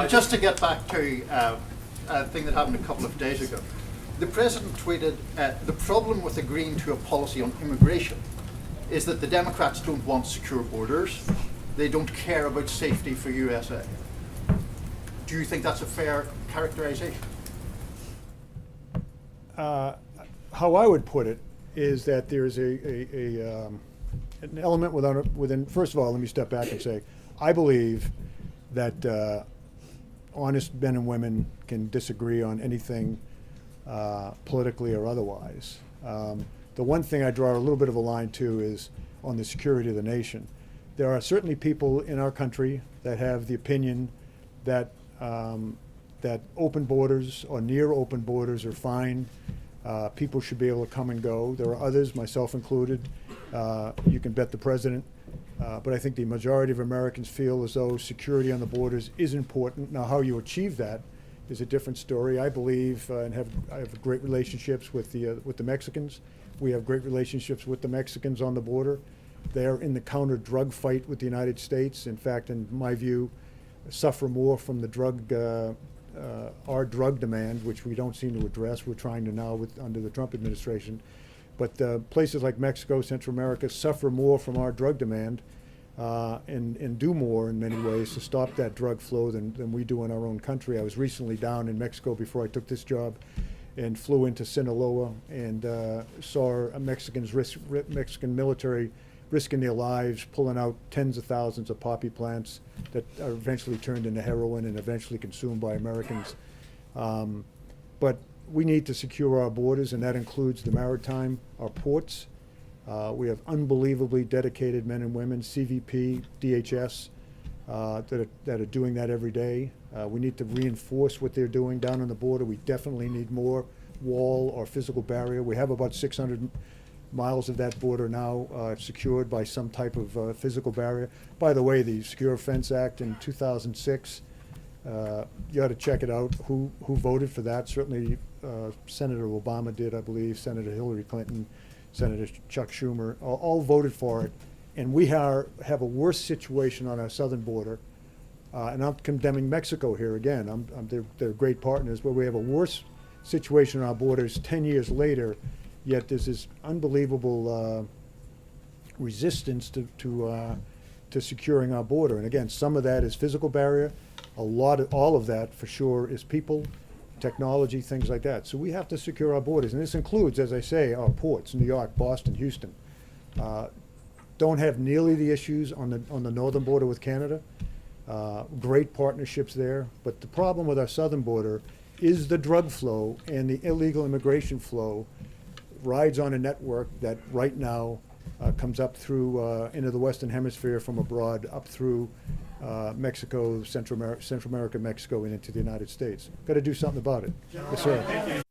Just to get back to a thing that happened a couple of days ago, the president tweeted, the problem with agreeing to a policy on immigration is that the Democrats don't want secure borders. They don't care about safety for USA. Do you think that's a fair characterization? How I would put it is that there's an element within, first of all, let me step back and say, I believe that honest men and women can disagree on anything politically or otherwise. The one thing I draw a little bit of a line to is on the security of the nation. There are certainly people in our country that have the opinion that that open borders or near open borders are fine. People should be able to come and go. There are others, myself included. You can bet the president. But I think the majority of Americans feel as though security on the borders is important. Now, how you achieve that is a different story. I believe I have great relationships with the Mexicans. We have great relationships with the Mexicans on the border. They're in the counter-drug fight with the United States. In fact, in my view, suffer more from the our drug demand, which we don't seem to address. We're trying to now under the Trump administration. But places like Mexico, Central America suffer more from our drug demand and do more in many ways to stop that drug flow than we do in our own country. I was recently down in Mexico before I took this job and flew into Sinaloa and saw Mexican military risking their lives, pulling out tens of thousands of poppy plants that are eventually turned into heroin and eventually consumed by Americans. But we need to secure our borders, and that includes the maritime, our ports. We have unbelievably dedicated men and women, CVP, DHS, that are doing that every day. We need to reinforce what they're doing down on the border. We definitely need more wall or physical barrier. We have about 600 miles of that border now secured by some type of physical barrier. By the way, the Secure Fence Act in 2006, you ought to check it out. Who voted for that? Certainly Senator Obama did, I believe, Senator Hillary Clinton, Senator Chuck Schumer, all voted for it. And we have a worse situation on our southern border. And I'm condemning Mexico here again. They're great partners, but we have a worse situation on our borders 10 years later, yet there's this unbelievable resistance to securing our border. And again, some of that is physical barrier. All of that for sure is people, technology, things like that. So we have to secure our borders, and this includes, as I say, our ports: New York, Boston, Houston. Don't have nearly the issues on the northern border with Canada. Great partnerships there, but the problem with our southern border is the drug flow, and the illegal immigration flow rides on a network that right now comes up through into the Western Hemisphere from abroad, up through Mexico, Central America, Mexico, and into the United States. Got to do something about it. Yes, sir.